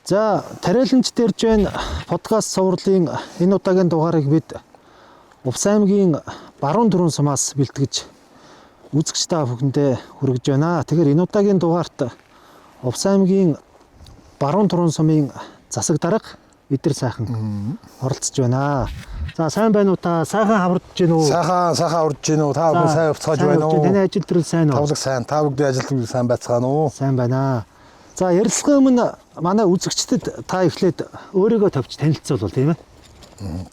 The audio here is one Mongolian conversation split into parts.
За, тариаланч дэрж байна подкаст цувралын энэ удаагийн дугаарыг бид Увс аймгийн баруун төрөн сумаас бэлтгэж үзэгч та бүхэндээ хүргэж байна. Тэгэхээр энэ удаагийн дугаарт Увс аймгийн баруун төрөн сумын засаг дарга Идэр сайхан оролцож байна. За, сайн байна уу та? Сайхан хаврдж байна уу? Сайхан урдж байна уу? Та бүхэн сайн уцгааж байна уу? Таны ажил төрөл сайн уу? Тавлаг сайн. Та бүгдийн ажил төрөл сайн байцгаана уу? Сайн байна. За, ярилцлагын өмнө манай үзэгчдэд та эхлээд өөрийгөө товч танилцуулбал тийм ээ.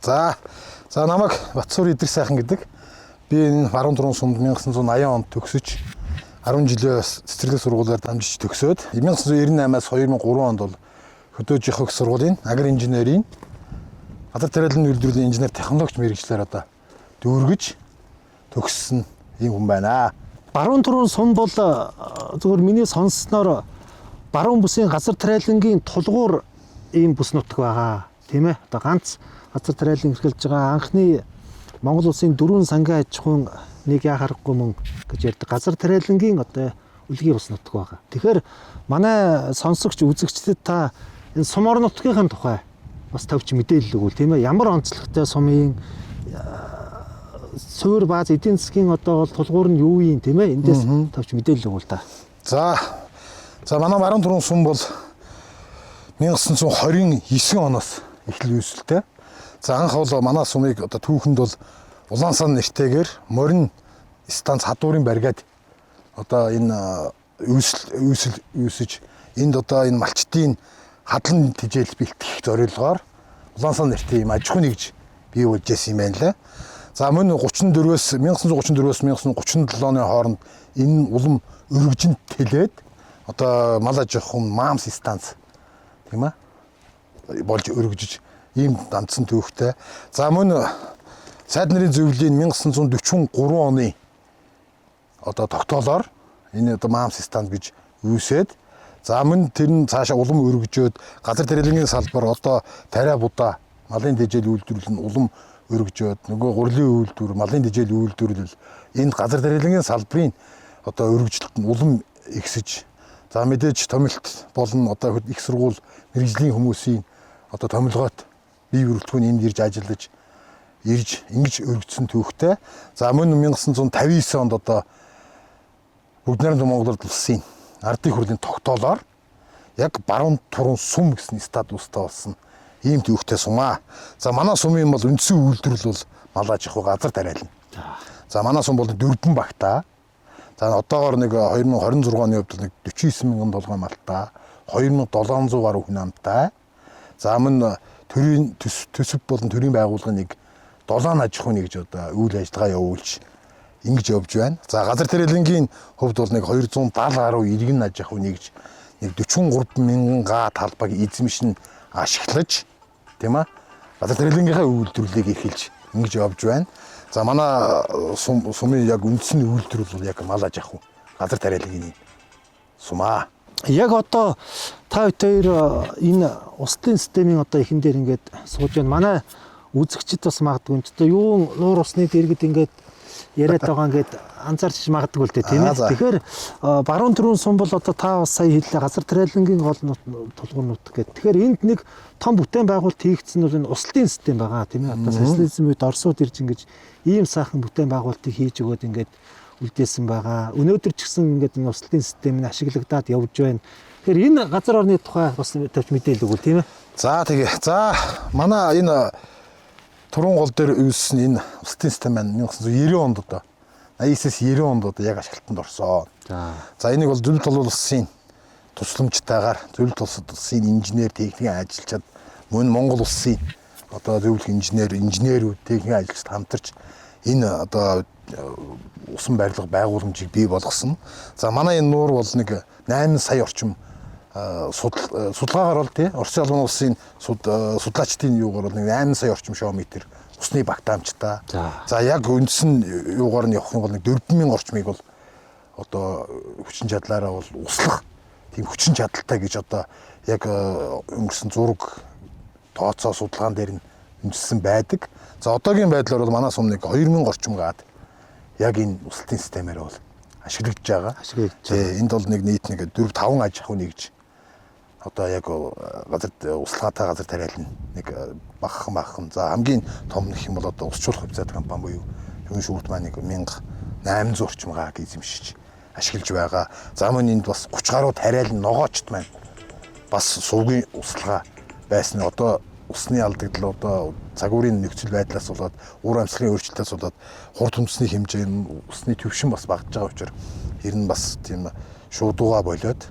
За намайг Батсуур Идэр сайхан гэдэг. Би энэ баруун төрөн сумд 1980 онд төгсөж 10 жилийн цэцэрлэг сургуулиар дамжиж төгсөөд 1998-аас 2003 онд бол хөдөөжих их сургуулийн агри инженерийн газар тариалан үйлдвэрлэлийн инженер технологич мэргэжлэр одоо дүүргэж төгссөн юм хүн байна. Баруун төрөн сум бол зөвхөн миний сонссноор баруун бүсийн газар тариалангийн тулгуур ийм бүс нутаг байгаа тийм ээ. Одоо ганц газар тариалан эрхэлж байгаа анхны Монгол улсын дөрвөн сангийн аж ахуйн нэг яа харахгүй мөн гэж ярьдаг газар тариалангийн одоо үлгий бүс нутаг байгаа. Тэгэхээр манай сонсогч үзэгчдэд та энэ сумор нутгийн тухай бас товч мэдээлэл өгвөл тийм ээ. Ямар онцлогтой сумын суурь бааз эдийн засгийн одоо бол тулгуур нь юу юм тийм ээ. Эндээс товч мэдээлэл өгвөл та. За манай баруун төрөн сум бол 1929 оноос эхлэл үүсэлтэй. За анх бол манай сумыг одоо түүхэнд бол Улаансан нэртэйгээр морин станц хадуурын баригад одоо энэ үүсэж энд одоо энэ малчтын хадлан тижэл бэлтгэх зорилгоор Улаансан нэртэй юм аж ахуй нэгж бий болжсэн юм байна лээ. За мөн 1934-өөс 1937 оны хооронд энэ улам өргөжинд тэлээд одоо мал аж ахуйн маамс станц тийм ээ болж өргөжж ийм дандсан төвхтэй. За мөн сайд нарын зөвлөлийн 1943 оны одоо тогтоолоор энэ одоо маамс станц гэж үүсээд за мөн тэр нь цаашаа улам өргөжөөд газар тариалангийн салбар одоо тариа будаа малын дэжэл үйлдвэрлэл нь улам өргөжөөд нөгөө гурилын үйлдвэр малын дэжэл үйлдвэрлэл энэ газар тариалангийн салбарын одоо өргөжлөлт нь улам ихсэж за мэдээж томилт болон одоо их сургууль мэргэжлийн хүмүүсийн одоо томилгоот бие бүрэлдэхүүн энд ирж ажиллаж ингэж өргөжсөн төвхтэй. За мөн 1959 онд одоо бүгд найрамд Монгол улсын ардын хурлын тогтоолоор яг баруун туран сум гэсэн статустай болсон ийм төвхтэй сумаа. За манай сумын бол үндсэн үйлдвэрлэл бол мал аж ахуй газар тариална. За манай сум бол 4 багтаа. За одоогоор нэг 2026 оны хувьд нэг 49 мянган толгой малтай, 2700 гаруй хүн амтай. За мөн төрийн төсөв болон төрийн байгууллагын нэг 7 аж ахуй нэгж одоо үйл ажиллагаа явуулж ингэж явж байна. За газар тариалангийн хувьд бол нэг 270 гаруй иргэн аж ахуй нэгж нэг 43 мянган га талбайг эзэмшин ашиглаж тийм ээ газар тариалангийнхаа үйлдвэрлэлийг эрхэлж ингэж явж байна. За манай сумын яг үндсэн үйлдвэрлэл бол яг мал аж ахуй газар тариалангийн сумаа. Яг одоо та хоёр энэ устын системийн одоо ихэн дээр ингээд сууж байна. Манай үзэгчд бас магадгүй юм ч одоо юу нуур усны дэргэд ингээд яриад байгаа ингээд анзаарч магадгүй л дээ тийм ээ. Тэгэхээр баруун төрөн сум бол одоо та бас сая хэллээ газар тариалангийн гол тулгуур нутаг гэдэг. Тэгэхээр энд нэг том бүтээн байгуулалт хийгдсэн нь энэ устын систем байгаа тийм ээ. Одоо социализм үед Оросууд ирж ингэж ийм сайхан бүтээн байгуулалтыг хийж өгөөд ингээд үлдээсэн байгаа. Өнөөдөр ч гэсэн ингээд энэ устын систем нь ашиглагдаад явж байна. Тэгэхээр энэ газар орны тухай бас тавьж мэдээлэл өгвөл тийм ээ. За манай энэ туран гол дээр үүссэн энэ устын систем маань 1990 онд одоо 89-90 онд одоо яг ашиглалтанд орсон. За энийг бол зөвлөлт улсын тусламжтайгаар зөвлөлт улсын инженер техникийн ажилчид мөн Монгол улсын одоо зөвлөх инженерүүд техникийн ажилчид хамтарч энэ одоо усан барилга байгууламжийг бий болгосон. За манай энэ нуур бол нэг 8 сая орчим судалгаагаар бол тий Оросын албан улсын судлаачдын юугаар бол нэг 8 сая орчим шометр усны багтаамжтай. За яг үндсэн юугаар нь явах юм бол нэг 4000 орчмыг бол одоо хүчин чадлаараа бол услах тийм хүчин чадалтай гэж одоо яг өнгөрсөн зураг тооцоо судалгаан дээр нь үндэссэн байдаг. За одоогийн байдлаар бол манай сум нэг 2000 орчим гад яг энэ устын системээр бол ашиглагдж байгаа. Энд бол нэг нийт нэг 4-5 аж ахуй нэгж одоо яг газар услаатай газар тариална нэг багхан за хамгийн том нөх юм бол одоо усчлах хөвцөөд компани буюу Төвийн шүүрт маань нэг 1800 орчим гааг эзэмшиж ашиглаж байгаа. За мөн энд бас 30 гаруй тариалан ногоочт маань бас сувгийн услага байсан. Одоо усны алдагдлал одоо цагуурын нөхцөл байдлаас болоод уур амьсгалын өөрчлөлтөөс болоод хурд хүнсний хэмжээ нь усны түвшин бас багасж байгаа учраас ер нь бас тийм шуудууга болоод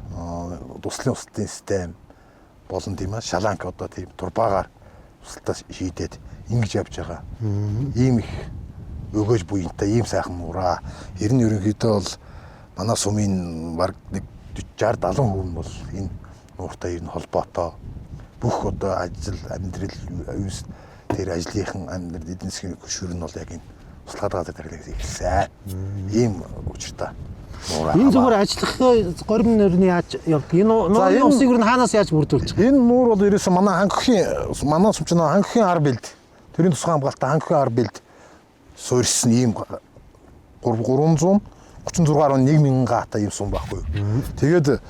дуслын устдын систем болон тийм шаланк одоо тийм турбаагаар устдаа шийдээд ингэж явж байгаа. Ийм их өгөөж буянтай ийм сайхан нураа. Ер нь ерөнхийдөө бол манай сумын баг нэг 60-70% нь бол энэ нууртай ер нь холбоотой. Бүх одоо ажил амьдрал үс тэр ажлынхан амьдрал эдийн засгийн хөшүүр нь бол яг энэ услаад газар тариалгаас ихсэн. Ийм учиртай. Энэ зүгээр ажиллах горим нэрний яаж явдаг? Энэ нуурын усыг юу хаанаас яаж бүрдүүлж байгаа? Энэ нуур бол ерөөсөн манай манай сумчин хангхийн ар бэлд. Төрийн тусгай хамгаалалтаа хангхийн ар бэлд суурьсан ийм 336.1 мянган гаатай ийм сум байхгүй. Тэгээд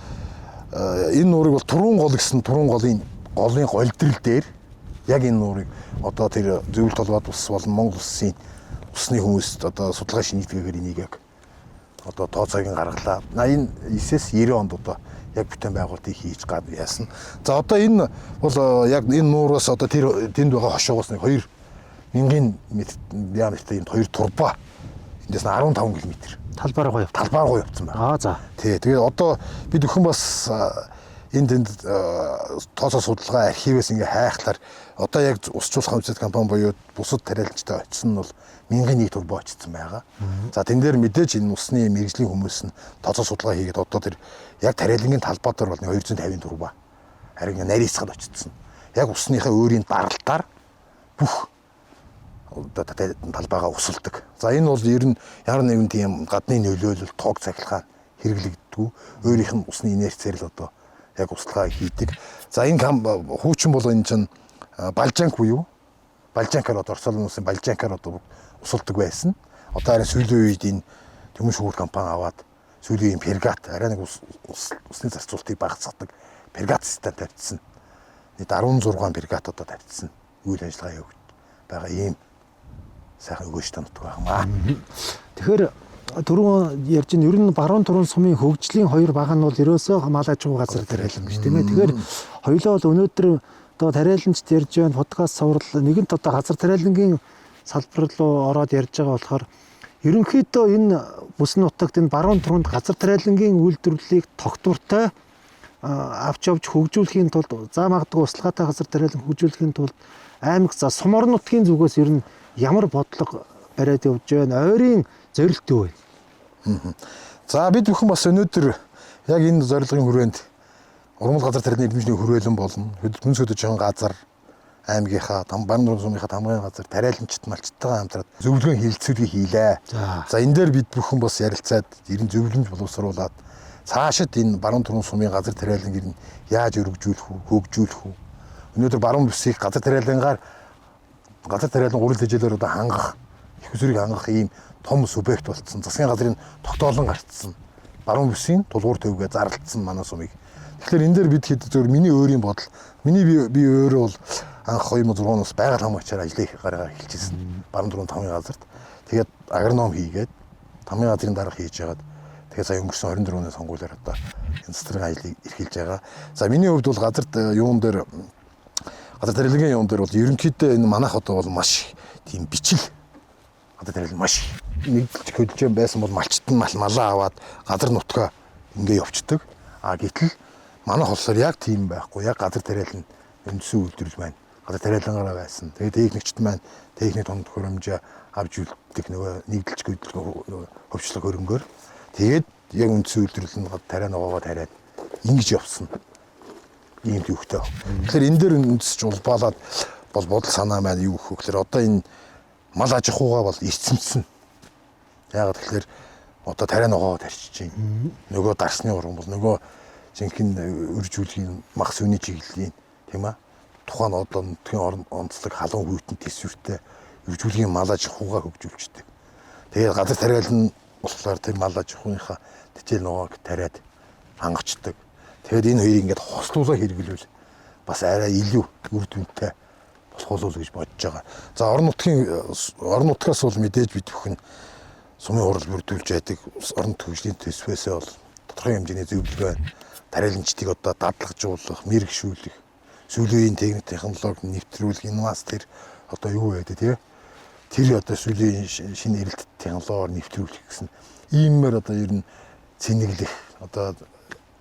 энэ нуурыг бол туруун гол гэсэн туруун голын голдрол дээр яг энэ нуурыг одоо тэр зөвлөлт толгойд ус болон Монгол улсын усны хүмүүст одоо судалгаа шинжилгээгээр энийг яг одоо тооцоог нь гаргалаа. 89-с 90 онд одоо яг бүтээн байгуулалтыг хийж гад яасан. За одоо энэ бол яг энэ нуураас одоо тэр тэнд байгаа хошоогоос нэг 2000 диаметртэй энэ 2 турба эндээс 15 км талбаараа явуулсан байна. За. Тэгээд одоо бид өхөн бас тэнд тооцоо судалгаа архивээс ингээ хайхлаар одоо яг усчлах хэмжээт компани буюу бусад тариаланчтай очсон нь бол 1001 турба очсон байгаа. За тэн дээр мэдээж энэ усны мэргэжлийн хүмүүс нь тооцоо судалгаа хийгээд одоо тэр яг тариалангийн талбай дээр бол 250 турба харин нарийсгад очсон. Яг усныхаа өөрийн даралтаар бүх одоо талбайгаа усалдаг. За энэ бол ер нь ямар нэгэн тийм гадны нөлөөлөл тоог цахилгаан хэрэглэгддэг. Өөрийнх нь усны инерцээр л одоо яг услага хийдэг. За энэ хуучин бол энэ чинь балжанк буюу балжанкаар одоо Оросын улсын балжанкаар одоо усалдаг байсан. Одоо харин сүүлийн үед энэ Төвийн шүүрт компани аваад сүүлийн пергат арай нэг усны зарцуултыг багасгадаг пергат систем тавьчихсан. Нийт 16 пергат одоо тавьчихсан. Үйл ажиллагаа явуулж байгаа ийм сайхан өгөөж таньдаг байна. Тэгэхээр түрүүн ярьж байна. Ер нь баруун турун сумын хөгжлийн хоёр баг нь бол ерөөсөө мал аж ахуй газар тариалан биш тийм ээ. Тэгэхээр хоёулаа бол өнөөдөр одоо тариаланч ярьж байна. Подкаст цуврал нэгэнт одоо газар тариалангийн салбар руу ороод ярьж байгаа болохоор ерөнхийдөө энэ бүс нутагт энэ баруун турунд газар тариалангийн үйлдвэрлэлийг тогтвортой авч явж хөгжүүлэхийн тулд за магадгүй услахаатай газар тариалан хөгжүүлэхийн тулд аймаг за сум орон нутгийн зүгээс ер нь ямар бодлого бариад явж байна? Ойрын зорилт юу вэ? За бид бүхэн бас өнөөдөр яг энэ зорилгын хүрээнд урмал газар тариалны эдэмжний хүрээлэн болно. Хүн сөдөж байгаа газар аймгийнхаа баруун турун сумынхаа тамгын газар тариаланчт малчтайгаа хамтраад зөвлөгөө хэлэлцүүлгийг хийлээ. За энэ дээр бид бүхэн бас ярилцаад ер нь зөвлөмж боловсруулад цаашид энэ баруун турун сумын газар тариалан гэр нь яаж өргөжүүлэх үү, хөгжүүлэх үү. Өнөөдөр баруун бүсийг газар тариалангаар газар тариалан гурил хэмжээлээр одоо хангах, их усрыг хангах ийм том субъект болцсон. Засгийн газрын тогтоолон гарцсан. Баруун бүсийн тулгуур төвгээ зарлцсан манай сумыг. Тэгэхээр энэ дээр бид хэд зөв миний өөрийн бодол, миний би өөрөө бол анх 2006 оноос байгаль хамгаалчаар ажиллах гараа эхэлчихсэн. Баруун турун тамгын газарт. Тэгээд агроном хийгээд тамгын газрын дарга хийж яагаад тэгээд сая өнгөрсөн 24 оны сонгуулиар одоо энэ цэцэргийн ажлыг эрхэлж байгаа. За миний хувьд бол газар тариалангийн юун дээр бол ерөнхийдөө энэ манайх одоо бол маш тийм бичил газар тариалан маш нэгдэлж хөдөлж байсан бол малчт нь малаа аваад газар нутгаа ингээ явцдаг. Гэтэл манайх болохоор яг тийм байхгүй. Яг газар тариалан үндсэн үйлдвэрлэл маань газар тариалангаараа байсан. Тэгээд техникчд маань техник тонд хөрөмжөө авч үлддэг нөгөө нэгдэлж хөдөлгөөн хөвчлөг хөрөнгөөр тэгээд яг үндсэн үйлдвэрлэл нь тариа ногоогоо тариад ингэж явсан. Ийм төвхтэй. Тэгэхээр энэ дээр үндэсч улбаалаад бол бодол санаа маань юу гэх вэ гэхээр одоо энэ мал аж ахуйгаа бол эрчимсэн. Яагаад тэгэхээр одоо тариа ногоогоо тарьчих чинь. Нөгөө дарсны уран бол нөгөө жинхэнэ үржүүлгийн мах сүний чиглэлийн тийм аа тухайн одоо нутгийн онцлог халуун хүйтэн төсвөртэй үржүүлгийн мал аж ахуйгаа хөгжүүлждэг. Тэгээд газар тариалан болохоор тэр мал аж ахуйнхаа тэжээл ногоог тариад хангацдаг. Тэгээд энэ хоёрыг ингээд хослуулаа хэрэглүүл бас арай илүү үр дүнтэй болох болов гэж бодож байгаа. За орон нутгаас бол мэдээж бид бүхэн сумын хурал бүрдүүлж байдаг орон төвчлийн төсвөөсөө бол тодорхой хэмжээний зөвлөгөө байна. Тариаланчдыг одоо дадлагжуулах, мэрэгшүүлэх, сүүлийн техник технологи нэвтрүүлэх, инновац одоо юу байдаг тий? Тэр одоо сүүлийн шинэ эрэлт технологиор нэвтрүүлэх гэсэн иймэр одоо ер нь цэнэглэх одоо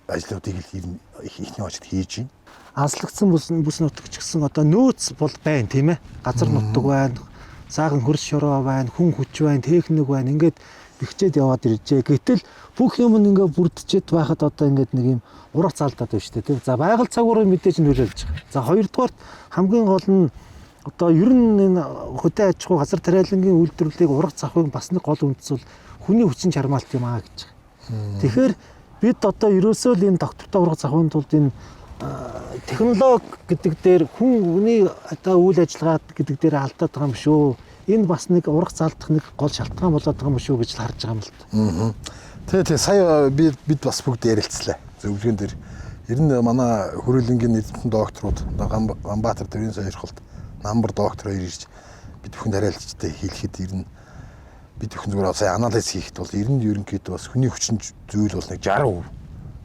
ажлуудыг ихний очид хийж байна. Азлагдсан бүс нутагч гэсэн одоо нөөц бол байна тийм ээ. Газар нутаг байна, саахан хөрс шороо байна, хүн хүч байна, техник байна. Ингээд бэхжээд яваад иржээ. Гэтэл бүх юм ингээд бүрдчихэд байхад одоо ингээд нэг юм урах цаалтаад байна шүү дээ тийм. За байгаль цагуурыг мэдээж нөлөөлж байгаа. За хоёрдугаарт хамгийн гол нь одоо ер нь энэ хөдөө аж ахуй газар тариалангийн үйлдвэрлэлийг урах завхыг бас нэг гол үндэс бол хүний хүчин чармаалт юм аа гэж байгаа. Тэгэхээр бид одоо ерөөсөө л энэ доктортой урах завхын тулд энэ технологи гэдэг дээр хүний одоо үйл ажиллагаа гэдэг дээр алдаад байгаа юм шүү. Энэ бас нэг урах залдах нэг гол шалтгаан болоод байгаа юм шүү гэж л харж байгаа юм л та. Тэгээ сая бид бас бүгд ярилцлаа. Зөвлөгөн дээр ер нь манай хөрөлөнгийн эзэмтэн докторууд Ганбаатар төвийн саярхалт намбар доктор хоёр ирж бид бүхэн тариалцтай хэлэхэд ер нь бид бүхэн зүгээр сая анализ хийхэд бол ерөнхийдөө бас хүний хүчин зүйл бол нэг 60%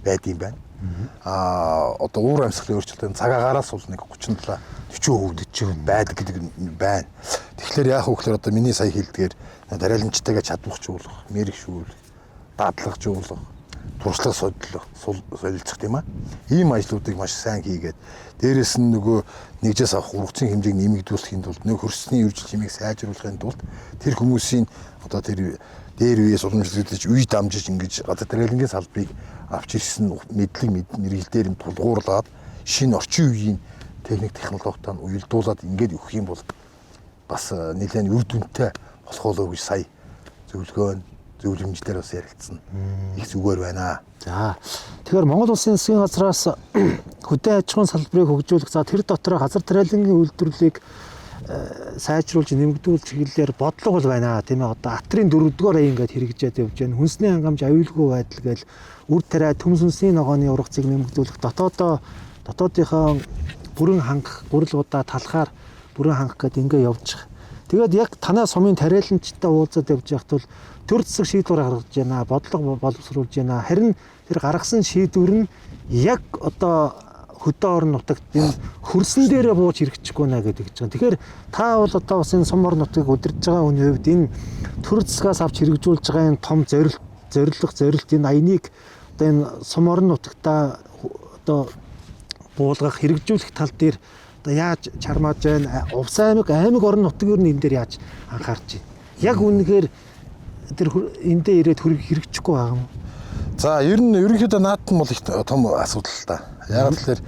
байдсан байна. Одоо уур амьсгалын өөрчлөлтөнд цагаагаараас бол нэг 37 40% байдаг гэдэг байна. Тэгэхээр яах вэ гэхээр одоо миний сая хэлдгээр тариаланчтайгаа чадварчуулах, мэрэгшүүлэх, дадлагжуулах, туршлага солилцох тийм аа. Ийм ажлуудыг маш сайн хийгээд дээрэс нь нөгөө нэгжээс авах ургацын хэмжээг нэмэгдүүлэхийн тулд нэг хөрсний үржил хэмээг сайжруулахын тулд тэр хүмүүсийн одоо тэр дээр үеэс уламжлагдаж үе дамжиж ингэж газар тариалангийн салбарыг авч ирсэн мэдлэг мэрэгэл нь тулгуурлаад шинэ орчин үеийн техник технологитой нь уялдуулаад ингэж өгөх юм бол бас нэлээд үр дүнтэй болох болов гэж сая зөвлөмжлөр бас ярилцсан. Их зүгээр байна. За тэгэхээр Монгол Улсын засгийн газраас хөдөө аж ахуйн салбарыг хөгжүүлэх за тэр дотор газар тариалангийн үйлдвэрлэлийг сайжруулж нэмэгдүүлж чиглэлээр бодлого бол байна тийм ээ. Одоо атрын 4-р аян ингээд хэрэгжээд явж байна. Хүнсний хангамж аюулгүй байдал гээл үр тариа төмс үнсний ногооны ургацыг нэмэгдүүлэх дотоодынхаа бүрэн хангах, гурилгуудаа талахаар бүрэн хангах гэдэг ингээд явж байгаа. Тэгээд яг танаа сумын тариаланчтай уулзаад явж байхад бол төр засаг шийдвэр гаргаж байна, бодлого боловсруулж байна. Харин тэр гаргасан шийдвэр нь яг одоо хөдөө орон нутагт энэ хөрсөн дээрээ бууж хэрэгжихгүй наа гэдэг гэж байгаа. Тэгэхээр та бол одоо бас энэ сум орон нутгийг удирдах байгаа хүний хувьд энэ төр засгаас авч хэрэгжүүлж байгаа энэ том зорилт энэ аяныг одоо энэ сум орон нутагтаа одоо буулгах, хэрэгжүүлэх тал дээр одоо яаж чармааж байна? Увс аймаг орон нутаг юу энэ дээр яаж анхаарч байна? Яг үнэхээр тэр эндээ ирээд хэрэгжихгүй байгаа юм. За ер нь ерөнхийдөө наадхан бол их том асуудал л та. Яг тэгэхээр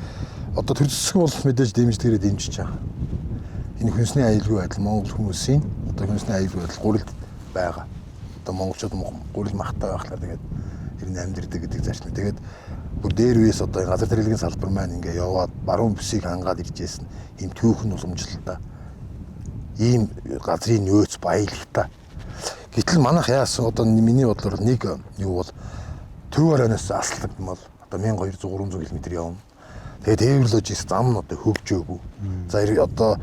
одоо төр засаг бол мэдээж дэмждэгээрээ дэмжиж байгаа. Энэ хүнсний аюулгүй байдал Монгол хүмүүсийн одоо хүнсний аюулгүй байдал гурилд байгаа. Одоо монголчууд гурил махтай байхлаар тэгээд ер нь амьдэрдэг гэдэг зарчим. Тэгээд бүр дээр үеэс одоо газар тариалангийн салбар маань ингээ яваад баруун бүсийг хангаад иржсэн ийм түүхэн уламжлалтай. Ийм газрын нөөц баялагтай. Гэтэл манайх яасан одоо миний бодлоор нэг юу бол төв оройноос аслагдмал одоо 1200-300 км явна. Тэгээд тээвэр логист зам нь одоо хөгжөөгүй. За одоо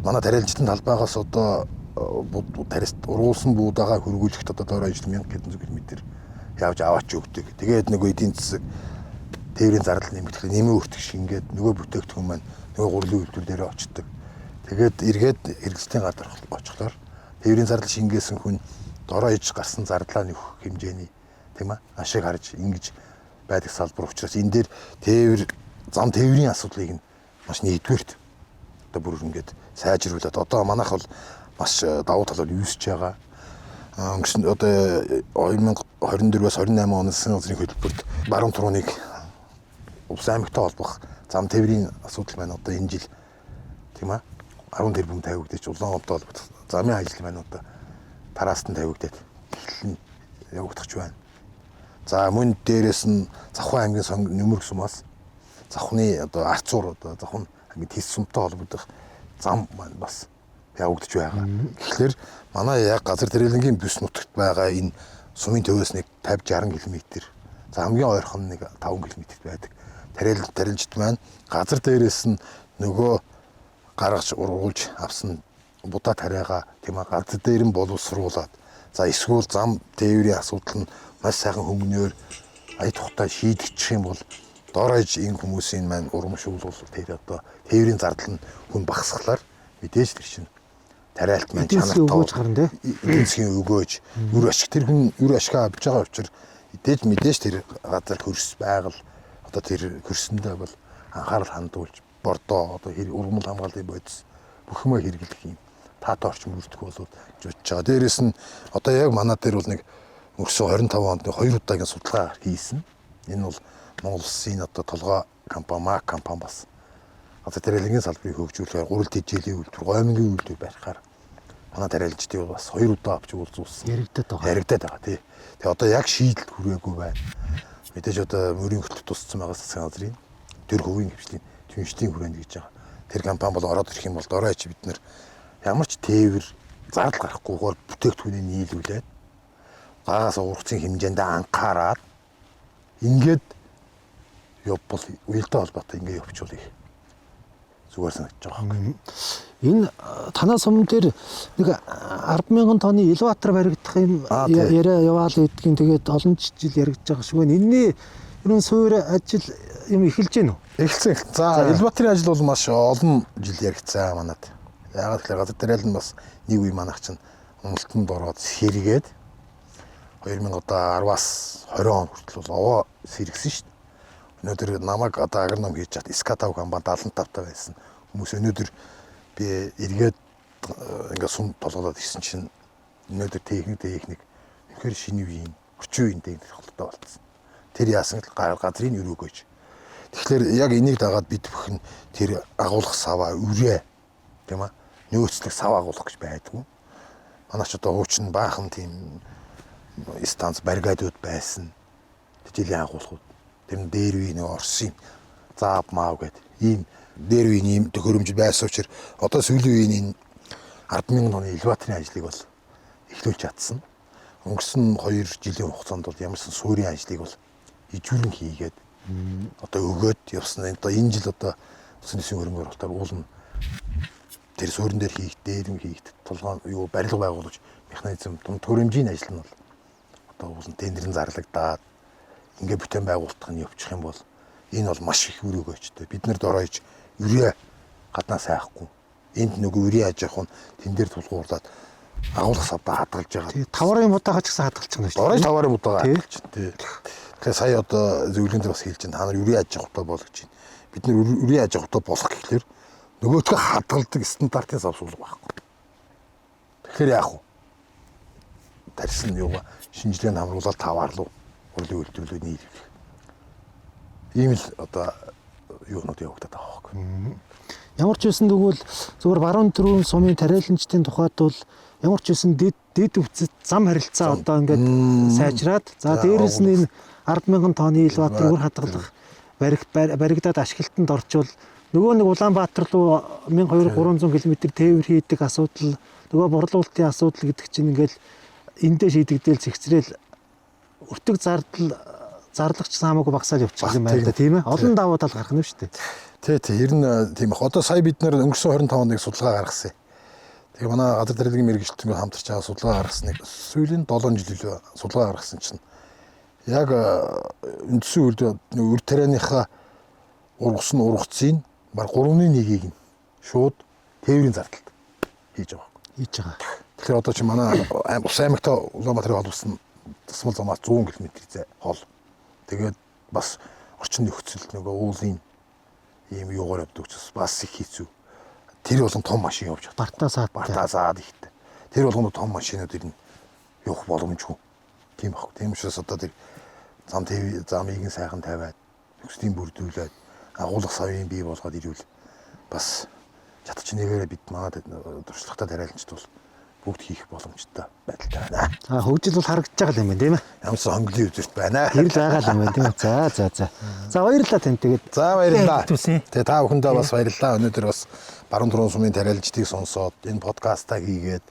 манай тариаланчдын талбайгаас одоо ургуулсан буудаага хөргүүлэхэд одоо доор ажил 1000 км явж аваач өгдөг. Тэгээд нөгөө эдийн засаг тээврийн зардал нэмэгдэх нэмээ өртөх шингээд нөгөө бүтээгдэхүүн маань нөгөө гурилын үйлдвэр дээр очдог. Тэгээд эргээд хэрэгслийн газар очихлоор тээврийн зардал шингээсэн хүн дороо иж гарсан зардлаа нөхөх хэмжээний тийм ээ ашиг харж ингэж байдаг салбар учраас энэ дээр зам тээврийн асуудлыг нь маш нэгдүгээрт одоо бүр ингэж сайжруулад одоо манайх бол маш давуу талаар юусч байгаа. Өнгөрсөн одоо 2024-өөс 28 оны засгийн газрын хөтөлбөрт баруун турууныг Увс аймагтай холбох зам тээврийн асуудал маань одоо энэ жил тийм ээ 10 тэрбум тавигдаж Улаанбаатар холбогдох замын ажил маань одоо тараастан тавигдаад эхлэн явагдах байна. За мөн дээрээс нь Завхан аймгийн нөмөр сумаас Завхны одоо арцуур одоо Завхан аймгийн Тэс сумтай холбогдох зам маань бас явагдаж байгаа. Тэгэхээр манай яг газар тариалангийн бүс нутагт байгаа энэ сумын төвөөс нэг 50-60 км. За хамгийн ойрхон нэг 5 км байдаг. тарилжт маань газар дээрээс нь нөгөө гаргаж ургуулж авсан будаа тариагаа тийм ээ газар дээр нь боловсруулад за эсвэл зам тээврийн асуудал нь маш сайхан хөнгөнөөр ая тухтай шийдэгдэх юм бол дооройж энэ хүмүүсийн маань урамшуулвал тэр одоо тээврийн зардал нь хүн багасхлаар мэдээж тэр чинь тариалт маань чанартай өгөөж гарна тий. эдийн засгийн өгөөж үр ашиг тэр хүн үр ашиг авч байгаа учраас мэдээж тэр газар хөрс байгаль одоо тэр хөрсөндөө бол анхаарал хандуулж бордоо одоо ургамал хамгааллын бодис бүхмээ хэрэглэх юм таатай орчин бүрдэх болоод жиж байгаа. Дээрээс нь одоо яг манай дээр бол нэг өнгөрсөн 25 онд 2 удаагийн судалгаа хийсэн. Энэ бол Монгол Улсын одоо толгой компани, МАК компани бас одоо тариалангийн салбарыг хөгжүүлэхээр гурал тэжээлийн үйлдвэр, гомингийн үйлдвэр барихаар манай тариалчдыг бас 2 удаа авч уулзуулсан. Яригдаад байгаа тий. Тэгээ одоо яг шийдэлд хүрээгүй байна. Мэдээж одоо мөрийн хөтөлбөр тусцсан байгаа засгийн газрын төр хөвийн хвшлийн түнштийн хүрээнд гэж байгаа. Тэр компани бол ороод ирэх юм бол доройч бид нэр ямар ч тээвэр зардал гарахгүйгээр бүтээгдэхүүнийг нийлүүлээд гаагаас ургацын хэмжээнд анхаарад ингээд явбал уялдаа холбоотой ингээд явуулах зүгээр санагдаж байгаа. Энэ танаас өмнө тэр нэг 10,000 тонны элеватор баригдах юм яриа яваал гэдгийг тэгээд олон жил яригдж байгаа шүү. Энэний ерөн суур ажил юм эхэлж гэнэ үү? Эхэлсэн. За элеваторын ажил бол маш олон жил яригдсан манад. Яагаад гэхээр газар тариал нь бас нэг үе манайх чинь уналтанд ороод сэргээд 2010-аас 20 он хүртэл бол овоо сэргсэн шүү дээ. Өнөөдөр намайг одоо агроном хийж чад Скатав компани 75 та байсан. Хүмүүс өнөөдөр би эргээд ингээд сум толгоолоод ирсэн чинь өнөөдөр техник үнэхээр шинэ үеийн өчөө үеийн техник холтой болцсон. Тэр яасан гэвэл газрын өрөөгөөж. Тэгэхээр яг энийг дагаад бид бүхэн тэр агуулгах саваа үрээ тийм ээ нөөцлөх сав агуулгах гэж байдгүй. Манай ч одоо хуучин баахан тийм станц баригадууд байсан. Тэжээлийн агуулгууд. Тэр дээр үеийн Орсын заав маав гэдэг ийм дээр үеийн ийм төхөөрөмж байсан учраас одоо сүүлийн үеийн 10,000 тонны элеваторын ажлыг бол эхлүүлж чадсан. Өнгөрсөн 2 жилийн хугацаанд бол ямарсан суурийн ажлыг бол ижүүлэн хийгээд одоо өгөөд явсан. Одоо энэ жил одоо Улсын дэвсгэрийн хөрөнгө оруулалтаар уулна тэр суурин дээр дээр нь хийгдэх толгой юу барилга байгуулж механизм төрөмжийн ажил нь бол одоо уулна тендерийн зарлагдаад ингээ бүтээн байгуулалтах нь явчих юм бол энэ бол маш их өрөөгөөчтэй. Бид нар доройж өрөө гаднаас хайхгүй. Энд нөгөө өрөө аж ахуйн тэн дээр тулгуурлаад агуулгах савдаа хадгалж байгаа. Тэгээ таврын будаагаа ч гэсэн хадгалж байгаа шүү. Доройж таврын будаагаа хадгалж тий. Тэгэхээр сая одоо зөвлөгөн дээр бас хэлж байна. Та нар өрөө аж ахуйтай болгож байна. Бид нар өрөө аж ахуйтай болох гэхлээр нөгөөдгөө хадгалдаг стандартын сав суулга байхгүй. Тэгэхээр яах вэ? Тарьсан юугаа шинжилгээнд хамруулаад таваарлуу урлагийн үйлдвэрлэлүүд нийлүүлэх. Ийм л одоо юунууд явагдаад байгаа байхгүй. Ямар ч байсан тэгвэл зөвхөн баруун төрийн сумын тариаланчдын тухайд бол ямар ч байсан дэд өвцөд зам харилцаа одоо ингээд сайжраад за дээрэс нь энэ 10,000 тонны элеватор үр хадгалах баригдаад ашиглалтанд орчвол нөгөө нэг Улаанбаатар руу 1200-300 км тээвэр хийдэг асуудал нөгөө борлуулалтын асуудал гэдэг чинь ингээд эндээ шийдэгдээл зэгцрээл өртөг зарлагч хамаагүй багасаад явчих юм байна да тийм ээ. Олон давуу тал гарах нь шүү дээ. Тий, ер нь тийм их. Одоо сая бид нэр өнгөрсөн 25 онд нэг судалгаа гаргасан. Тэгээ манай газар тариалгын мэргэжилтэнгээр хамтарч байгаа судалгаа гаргасан нэг сүүлийн 7 жил илүү судалгаа гаргасан чинь яг үндсэн үр тарианыхаа ургасан ургацын баг 3/1-ийг нь шууд тээврийн зардалд хийж байгаа. Хийж байгаа. Тэгэхээр одоо чи манай Ус аймагт Улаанбаатарын холбосон тасмал замаас 100 км зай хол. Тэгээд бас орчин нөхцөлд нөгөө уулын ийм юугаар явдаг учраас бас их хэцүү. Тэр болон том машин явж байгаа. Бартасаад ихтэй. Тэр болгоно том машинууд ирнэ. Явах боломжгүй. Тийм баг. Тийм учраас одоо тэр замыг сайхан тавиад нөхцөлийн бүрдүүлээд агуулгах савын бий болгоод ирвэл бас чадчих нэгээрээ бид манад туршлагатай тариаланчд бол бүгд хийх боломжтой байдалтай байна. Хөгжил бол харагдаж байгаа юм байна тийм ээ. Ямар ч хонглын үзэрт байна. Тэр л байгаа юм байна тийм ээ. За. За баярлалаа тань тэгээд. За баярлалаа. Тэгээ та бүхэндээ бас баярлалаа. Өнөөдөр бас баруун төрийн сумын тариаланчдыг сонсоод энэ подкастаа хийгээд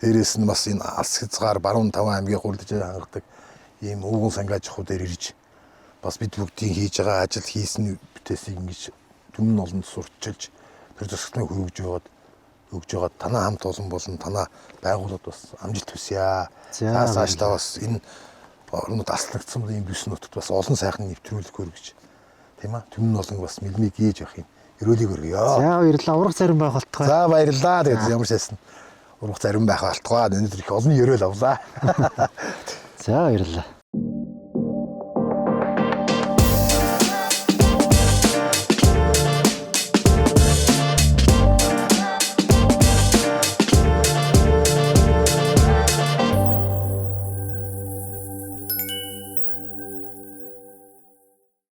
дээрээс нь бас энэ алс хязгаар баруун 5 аймгийн хуралдаж хангадаг ийм өвгөн сангаж хуу дээр ирж бас бид бүгдийн хийж байгаа ажил хийсэн бүтээсийг ингэж түмэн олонд сурчилж тэр зохицолтыг өгж яваад танаа хамт олон болон танаа байгууллагад бас амжилт хүсье. За, Цаашдаа бас энэ орнод аслагдсан ийм бүс нутагт бас олон сайхан нэвтрүүлэх гэж тийм аа түмэн олон бас мэлмиг гээж явах юм. Өрөөлийг өргөё. За баярлалаа. Урах зарим байх болтугай. За баярлалаа. Тэгээд ямар ч байсан урах зарим байх болтугай. Өнөөдөр их олон өрөөл авлаа. За баярлалаа.